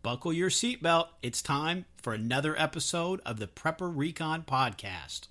Buckle your seatbelt. It's time for another episode of the Prepper Recon podcast.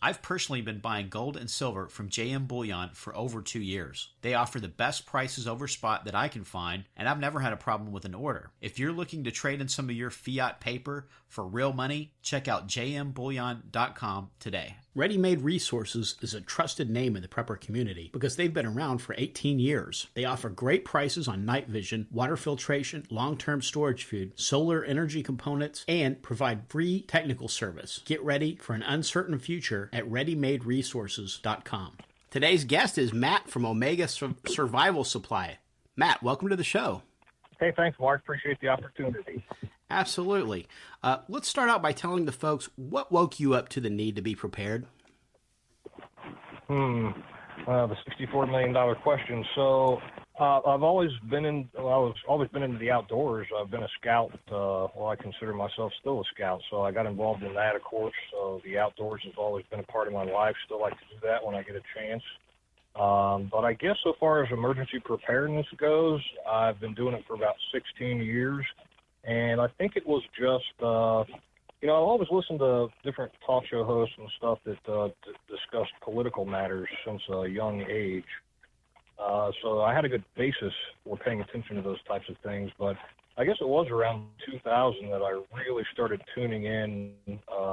I've personally been buying gold and silver from JM Bullion for over 2 years. They offer the best prices over spot that I can find, and I've never had a problem with an order. If you're looking to trade in some of your fiat paper for real money, check out jmbullion.com today. Ready Made Resources is a trusted name in the prepper community because they've been around for 18 years. They offer great prices on night vision, water filtration, long-term storage food, solar energy components, and provide free technical service. Get ready for an uncertain future at readymaderesources.com. Today's guest is Matt from Omega Survival Supply. Matt, welcome to the show. Hey, thanks, Mark. Appreciate the opportunity. Absolutely. Let's start out by telling the folks what woke you up to the need to be prepared. The $64 million question. So I've always been into the outdoors. I've been a scout. I consider myself still a scout. So I got involved in that, of course. So the outdoors has always been a part of my life. Still like to do that when I get a chance. But I guess so far as emergency preparedness goes, I've been doing it for about 16 years. And I think it was just, I've always listened to different talk show hosts and stuff that discussed political matters since a young age. So I had a good basis for paying attention to those types of things. But I guess it was around 2000 that I really started tuning in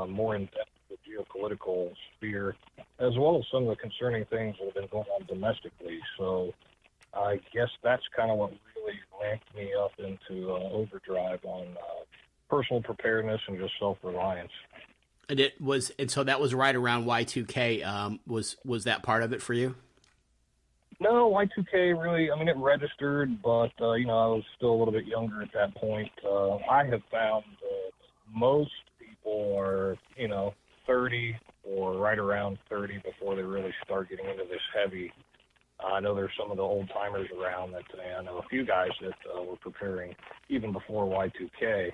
more in depth to the geopolitical sphere, as well as some of the concerning things that have been going on domestically. So I guess that's kind of what really ramped me up into overdrive on personal preparedness and just self-reliance. And so that was right around Y2K. Was that part of it for you? No, Y2K really, it registered, but, I was still a little bit younger at that point. I have found that most people are, 30 or right around 30 before they really start getting into this heavy. I know there's some of the old timers around that I know a few guys that were preparing even before Y2K.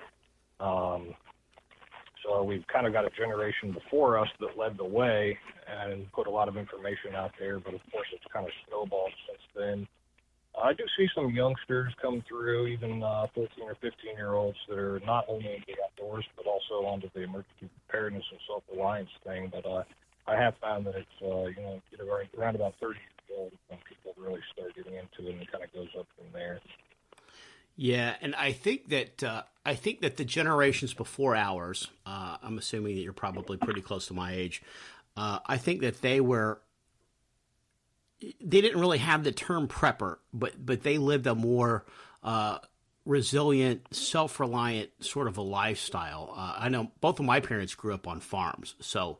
So we've kind of got a generation before us that led the way and put a lot of information out there, but of course it's kind of snowballed since then. I do see some youngsters come through, even 14 or 15-year-olds that are not only into the outdoors, but also onto the emergency preparedness and self-reliance thing. But I have found that it's, around about 30 years old when people really start getting into it, and it kind of goes up from there. Yeah, and I think that the generations before ours, I'm assuming that you're probably pretty close to my age. I think that they didn't really have the term prepper, but they lived a more resilient, self-reliant sort of a lifestyle. I know both of my parents grew up on farms, so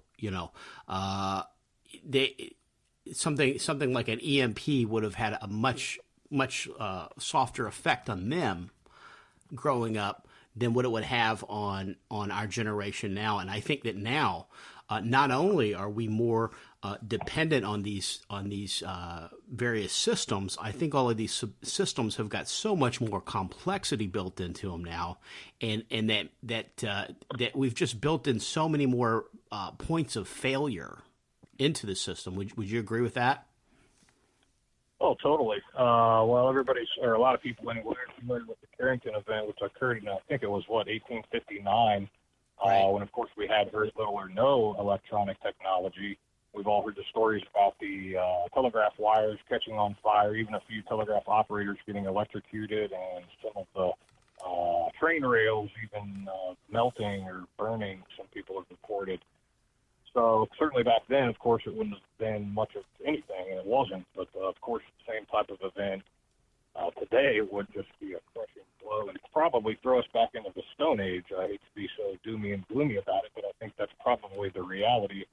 something like an EMP would have had a much softer effect on them growing up than what it would have on our generation now. And I think that now, not only are we more dependent on these various systems, I think all of these systems have got so much more complexity built into them now, and that we've just built in so many more points of failure into the system. Would you agree with that? Oh, totally. A lot of people anyway are familiar with the Carrington event, which occurred in, I think it was, 1859, right. When, of course, we had very little or no electronic technology. We've all heard the stories about the telegraph wires catching on fire, even a few telegraph operators getting electrocuted, and some of the train rails even melting or burning, some people have reported. So certainly back then, of course, it wouldn't have been much of anything, and it wasn't. But, of course, the same type of event today would just be a crushing blow and probably throw us back into the Stone Age. I hate to be so doomy and gloomy about it, but I think that's probably the reality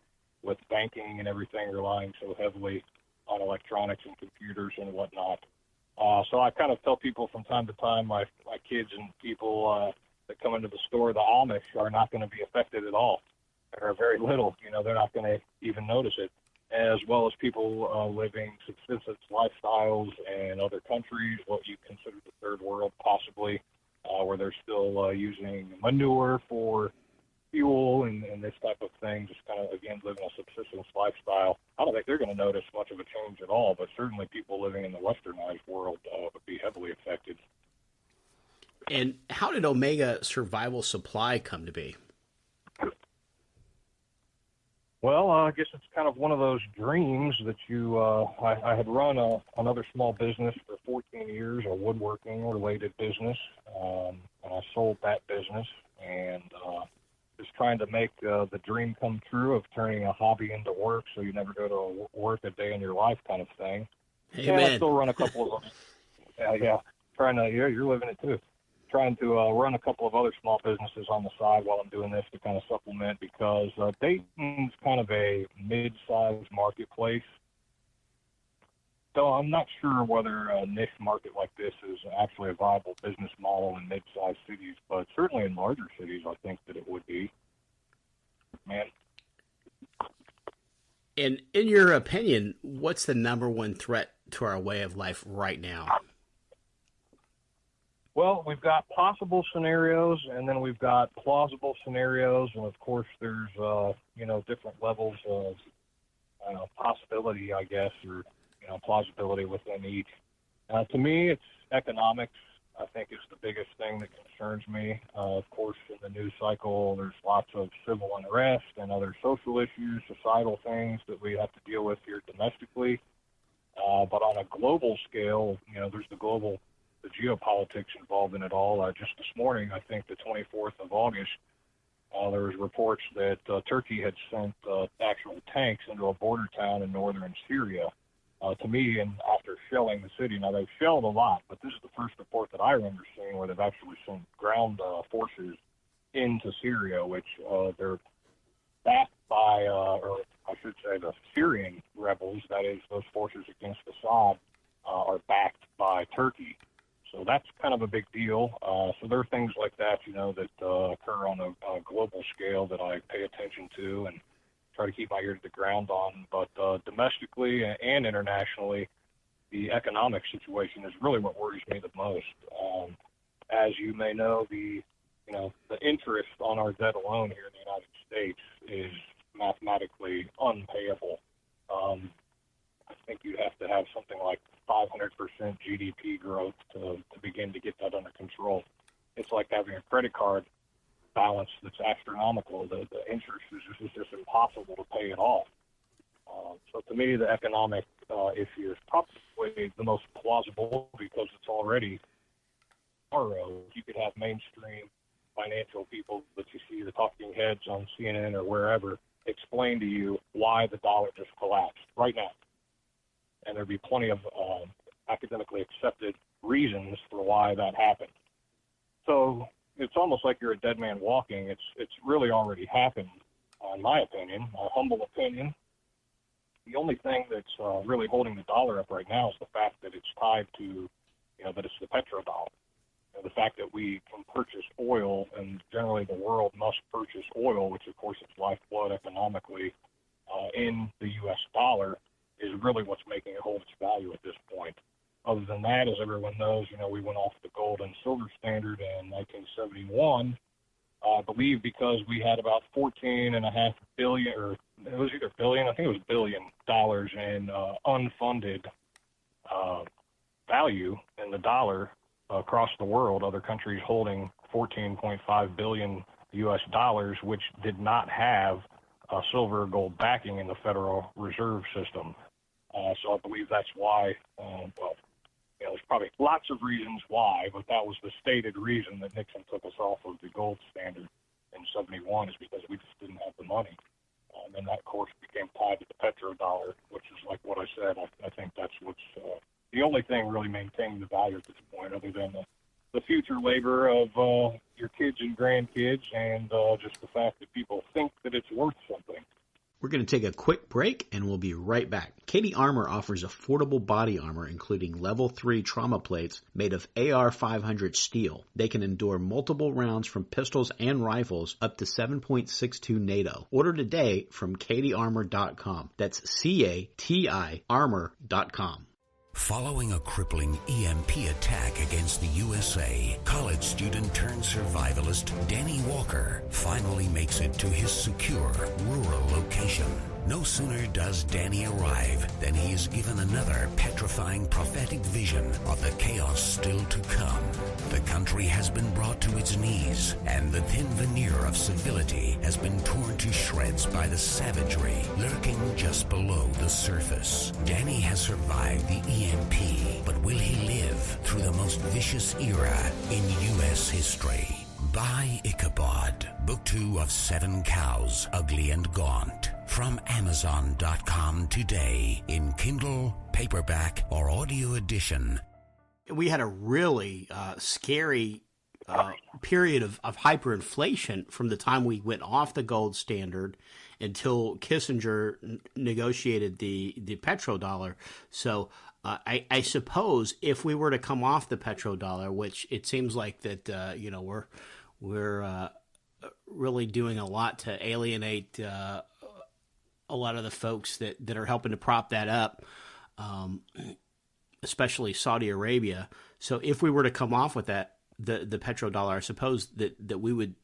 with banking and everything relying so heavily on electronics and computers and whatnot. So I kind of tell people from time to time, my kids and people that come into the store, the Amish are not going to be affected at all. Or very little, they're not going to even notice it, as well as people living subsistence lifestyles in other countries, what you consider the third world possibly, where they're still using manure for fuel and this type of thing, just kind of, again, living a subsistence lifestyle. I don't think they're going to notice much of a change at all, but certainly people living in the westernized world would be heavily affected. And how did Omega Survival Supply come to be? Well, I guess it's kind of one of those dreams that I had run another small business for 14 years, a woodworking-related business, and I sold that business, and just trying to make the dream come true of turning a hobby into work so you never go to work a day in your life kind of thing. Amen. Yeah, I still run a couple of you're living it too. Trying to run a couple of other small businesses on the side while I'm doing this to kind of supplement, because Dayton's kind of a mid-sized marketplace. So I'm not sure whether a niche market like this is actually a viable business model in mid-sized cities, but certainly in larger cities, I think that it would be. Man. And in your opinion, what's the number one threat to our way of life right now? Well, we've got possible scenarios, and then we've got plausible scenarios, and of course there's, different levels of possibility, I guess, or, plausibility within each. To me, it's economics, I think, is the biggest thing that concerns me. Of course, in the news cycle, there's lots of civil unrest and other social issues, societal things that we have to deal with here domestically. But on a global scale, there's the geopolitics involved in it all. Just this morning, I think the 24th of August, there was reports that Turkey had sent actual tanks into a border town in northern Syria. To me, and after shelling the city, now they've shelled a lot, but this is the first report that I remember seeing where they've actually sent ground forces into Syria, which they're backed by, or I should say the Syrian rebels, that is, those forces against Assad, are backed by Turkey. So that's kind of a big deal. So there are things like that, that occur on a global scale that I pay attention to and try to keep my ear to the ground on. But domestically and internationally, the economic situation is really what worries me the most. As you may know, the interest on our debt alone here in the United States is mathematically unpayable. I think you'd have to have something like 500% GDP growth to begin to get that under control. It's like having a credit card balance that's astronomical. The interest is just impossible to pay it off. So to me, the economic issue is probably the most plausible because it's already tomorrow. You could have mainstream financial people that you see, the talking heads on CNN or wherever, explain to you why the dollar just collapsed right now. And there'd be plenty of academically accepted reasons for why that happened. So it's almost like you're a dead man walking. It's really already happened, in my opinion, a humble opinion. The only thing that's really holding the dollar up right now is the fact that it's tied to, that it's the petrodollar. The fact that we can purchase oil, and generally the world must purchase oil, which of course is lifeblood economically, in the U.S. dollar, is really what's making it hold its value at this point. Other than that, as everyone knows, we went off the gold and silver standard in 1971, I believe because we had about $14.5 billion, or it was either billion, I think it was $1 billion in unfunded value in the dollar across the world, other countries holding $14.5 billion U.S. dollars, which did not have silver or gold backing in the Federal Reserve System. So I believe that's why, there's probably lots of reasons why, but that was the stated reason that Nixon took us off of the gold standard in 71 is because we just didn't have the money. And that, of course, became tied to the petrodollar, which is like what I said. I think that's what's the only thing really maintaining the value at this point, other than the future labor of your kids and grandkids and just the fact that people think that it's worth something. We're going to take a quick break, and we'll be right back. Katie Armor offers affordable body armor, including Level 3 trauma plates made of AR-500 steel. They can endure multiple rounds from pistols and rifles up to 7.62 NATO. Order today from katiearmor.com. That's CATI armor.com. Following a crippling EMP attack against the USA, college student turned survivalist Danny Walker finally makes it to his secure rural location. No sooner does Danny arrive than he is given another petrifying prophetic vision of the chaos still to come. The country has been brought to its knees, and the thin veneer of civility has been torn to shreds by the savagery lurking just below the surface. Danny has survived the EMP, but will he live through the most vicious era in U.S. history? Buy Ichabod, Book 2 of 7 Cows, Ugly and Gaunt, from Amazon.com today in Kindle, paperback, or audio edition. We had a really scary period of hyperinflation from the time we went off the gold standard until Kissinger negotiated the petrodollar. So I suppose if we were to come off the petrodollar, which it seems like that we're really doing a lot to alienate a lot of the folks that are helping to prop that up, especially Saudi Arabia. So if we were to come off with that, the petrodollar, I suppose that we would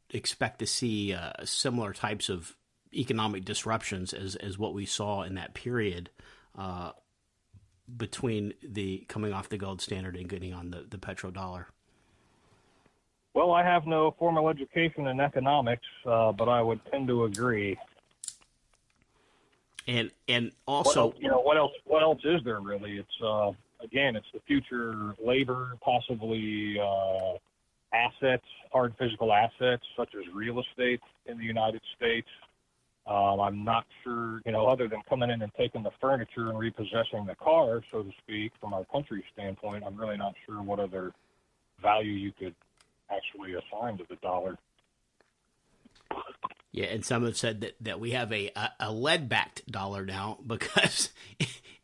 expect to see similar types of economic disruptions as what we saw in that period between the coming off the gold standard and getting on the petrodollar. Well, I have no formal education in economics, but I would tend to agree. And also, what else is there really? It's again, it's the future labor, possibly assets, hard physical assets such as real estate in the United States. I'm not sure, other than coming in and taking the furniture and repossessing the car, so to speak, from our country's standpoint, I'm really not sure what other value you could actually assign to the dollar. Yeah, and some have said that we have a lead-backed dollar now because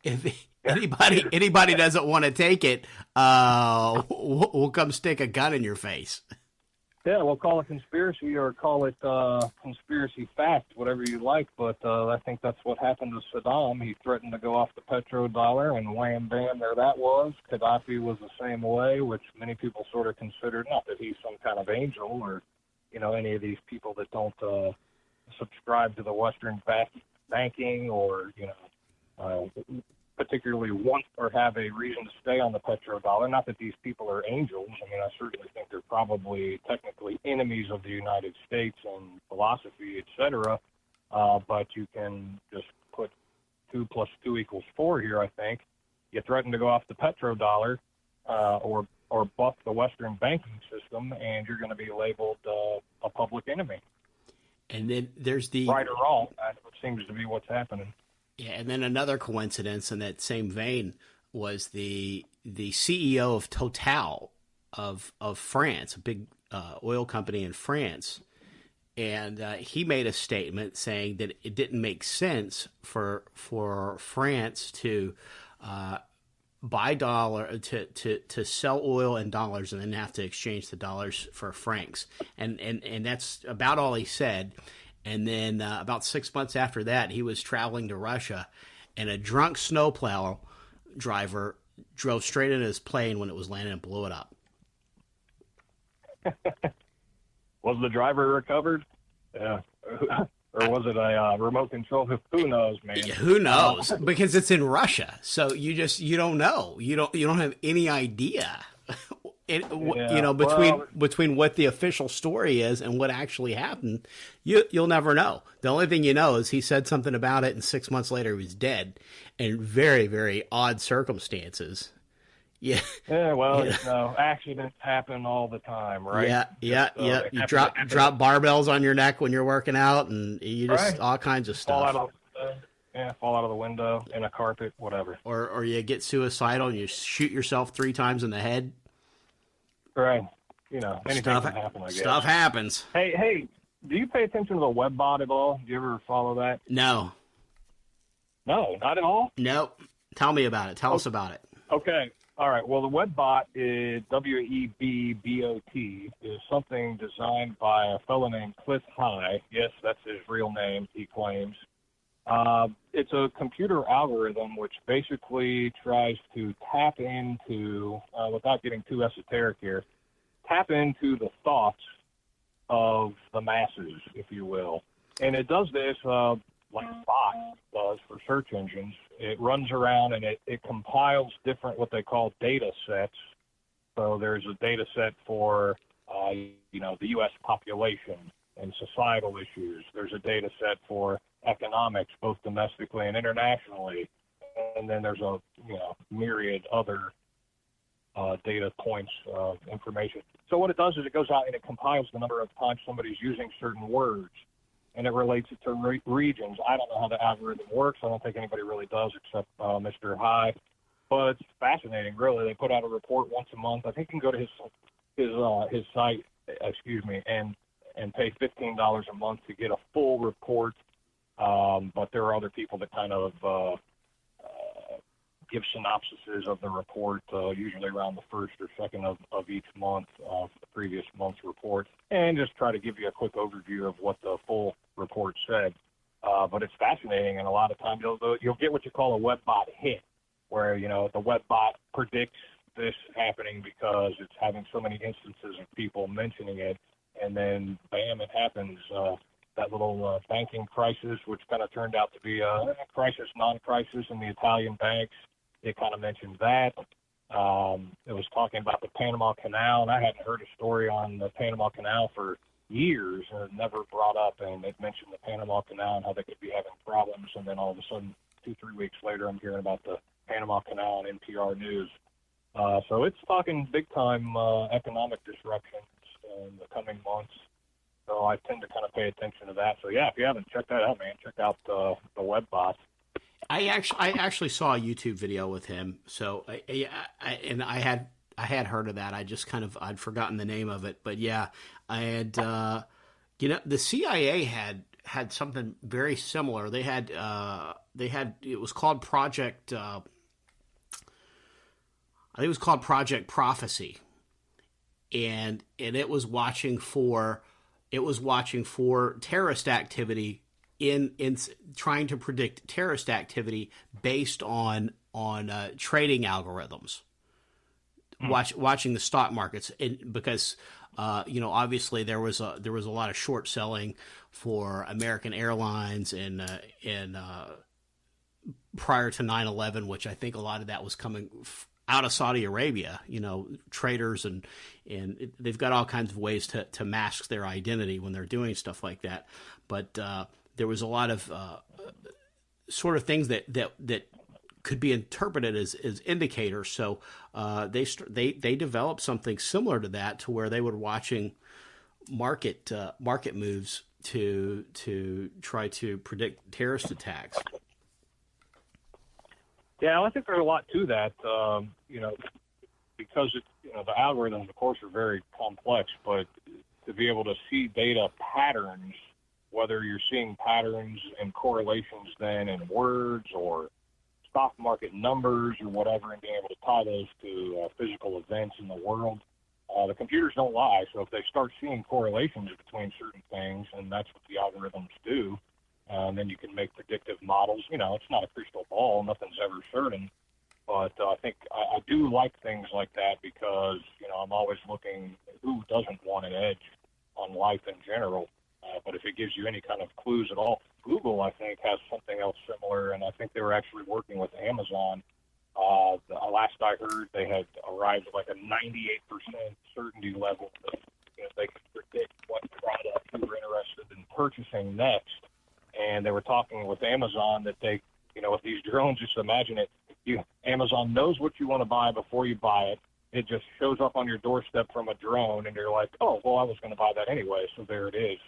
if anybody doesn't want to take it, we'll come stick a gun in your face. Yeah, we'll call it conspiracy or call it conspiracy fact, whatever you like. But I think that's what happened to Saddam. He threatened to go off the petrodollar, and wham, bam, there that was. Gaddafi was the same way, which many people sort of considered, not that he's some kind of angel or, any of these people that don't subscribe to the Western banking or, particularly want or have a reason to stay on the petrodollar. Not that these people are angels. I mean, I certainly think they're probably technically enemies of the United States and philosophy, et cetera. But you can just put 2 + 2 = 4 here, I think. You threaten to go off the petrodollar or buff the Western banking system, and you're going to be labeled a public enemy. And then there's the... Right or wrong, that seems to be what's happening. Yeah, and then another coincidence in that same vein was the CEO of Total of France, a big oil company in France, and he made a statement saying that it didn't make sense for France to buy dollar to sell oil in dollars and then have to exchange the dollars for francs, and that's about all he said. And then about 6 months after that, he was traveling to Russia, and a drunk snowplow driver drove straight into his plane when it was landing and blew it up. Was the driver recovered? Yeah. Or was it a remote control? Who knows, man? Who knows? Because it's in Russia, so you don't know. You don't have any idea. Between what the official story is and what actually happened, you'll never know. The only thing you know is he said something about it, and 6 months later he was dead, in very, very odd circumstances. Yeah. Yeah. Well, accidents happen all the time, right? Yeah. You drop barbells on your neck when you're working out, and you just all kinds of stuff. Fall out of the window, in a carpet, whatever. Or you get suicidal and you shoot yourself 3 times in the head. Right. Anything can happen, I guess. Stuff happens. Hey, do you pay attention to the WebBot at all? Do you ever follow that? No. No, not at all? Nope. Tell me about it. Tell us about it. Okay. All right. Well, the WebBot is WEBBOT, is something designed by a fellow named Cliff High. Yes, that's his real name, he claims. It's a computer algorithm which basically tries to tap into, without getting too esoteric here, tap into the thoughts of the masses, if you will. And it does this like Fox does for search engines. It runs around and it compiles different what they call data sets. So there's a data set for, the U.S. population and societal issues. There's a data set for economics, both domestically and internationally. And then there's a, myriad other data points of information. So what it does is it goes out and it compiles the number of times somebody's using certain words, and it relates it to regions. I don't know how the algorithm works. I don't think anybody really does except Mr. High. But it's fascinating, really. They put out a report once a month. I think you can go to his site, and pay $15 a month to get a full report. But there are other people that kind of give synopsises of the report, usually around the first or second of each month of the previous month's report, and just try to give you a quick overview of what the full report said. But it's fascinating, and a lot of times you'll get what you call a webbot hit, where, the webbot predicts this happening because it's having so many instances of people mentioning it, and then, bam, it happens. That little banking crisis, which kind of turned out to be a crisis, non-crisis in the Italian banks, it kind of mentioned that. It was talking about the Panama Canal, and I hadn't heard a story on the Panama Canal for years, and it never brought up, and it mentioned the Panama Canal and how they could be having problems, and then all of a sudden, 2-3 weeks later, I'm hearing about the Panama Canal on NPR News. So it's talking big-time economic disruptions in the coming months. So I tend to kind of pay attention to that. So, yeah, if you haven't checked that out, man, check out the WebBot. I actually saw a YouTube video with him. So I had heard of that. I just I'd forgotten the name of it. But yeah, I had the CIA had something very similar. They had it was called Project. I think it was called Project Prophecy, and it was watching for terrorist activity in trying to predict terrorist activity based on trading algorithms. Watching the stock markets, because obviously there was a lot of short selling for American Airlines and prior to 9/11, which I think a lot of that was coming out of Saudi Arabia, traders and they've got all kinds of ways to mask their identity when they're doing stuff like that. But there was a lot of sort of things that could be interpreted as indicators. So they developed something similar to that, to where they were watching market moves to try to predict terrorist attacks. Yeah, I think there's a lot to that, because the algorithms, of course, are very complex, but to be able to see data patterns, whether you're seeing patterns and correlations then in words or stock market numbers or whatever, and being able to tie those to physical events in the world, the computers don't lie. So if they start seeing correlations between certain things, and that's what the algorithms do, then you can make predictive models. It's not a crystal ball. Nothing's ever certain. But I think I do like things like that because, I'm always looking, who doesn't want an edge on life in general? But if it gives you any kind of clues at all, Google, I think, has something else similar, and I think they were actually working with Amazon. Last I heard, they had arrived at like a 98% certainty level that they could predict what product you were interested in purchasing next. And they were talking with Amazon that they, with these drones, just imagine it, Amazon knows what you want to buy before you buy it. It just shows up on your doorstep from a drone, and you're like, oh, well, I was going to buy that anyway, so there it is.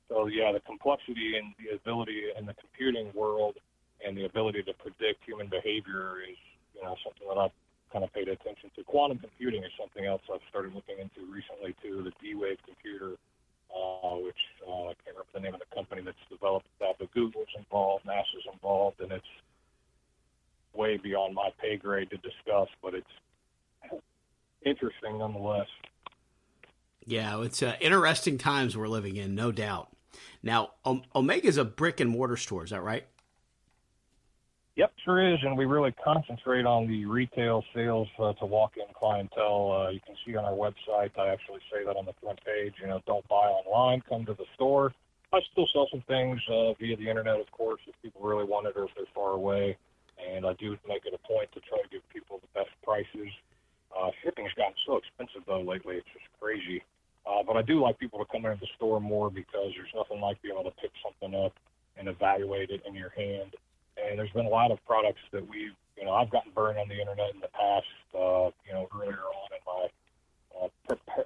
So, yeah, the complexity and the ability in the computing world and the ability to predict human behavior is, something that I've kind of paid attention to. Quantum computing is something else I've started looking into recently, too, the D-Wave computer, which I can't remember the name of the company that's developed that, but Google's involved, NASA's involved, and it's way beyond my pay grade to discuss, but it's interesting nonetheless. Yeah, it's interesting times we're living in, no doubt. Now, Omega's a brick and mortar store, is that right? Yep, sure is, and we really concentrate on the retail sales to walk-in clientele. You can see on our website, I actually say that on the front page, don't buy online, come to the store. I still sell some things via the internet, of course, if people really want it or if they're far away. And I do make it a point to try to give people the best prices. Shipping's gotten so expensive, though, lately. It's just crazy. But I do like people to come into the store more because there's nothing like being able to pick something up and evaluate it in your hand. And there's been a lot of products that I've gotten burned on the internet in the past, earlier on in my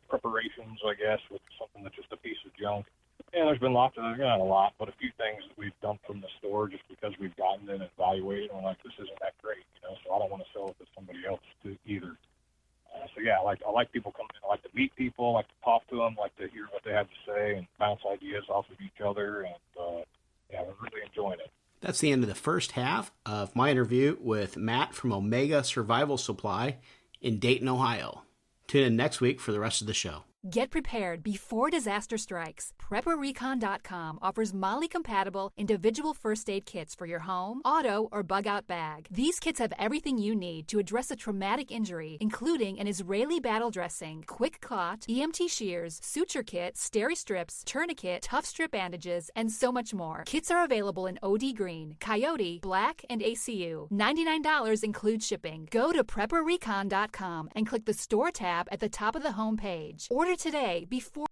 preparations, I guess, with something that's just a piece of junk. And there's been lots of, not a lot, but a few things that we've dumped from the store just because we've gotten it and evaluated and we're like, this isn't that great, so I don't want to sell it to somebody else either. I like people coming in. I like to meet people, I like to talk to them, I like to hear what they have to say and bounce ideas off of each other, and we're really enjoying it. That's the end of the first half of my interview with Matt from Omega Survival Supply in Dayton, Ohio. Tune in next week for the rest of the show. Get prepared before disaster strikes. PrepperRecon.com offers MOLLE-compatible individual first aid kits for your home, auto, or bug-out bag. These kits have everything you need to address a traumatic injury, including an Israeli battle dressing, quick clot, EMT shears, suture kit, steri-strips, tourniquet, tough strip bandages, and so much more. Kits are available in OD Green, Coyote, Black, and ACU. $99 includes shipping. Go to PrepperRecon.com and click the Store tab at the top of the home page. Order today before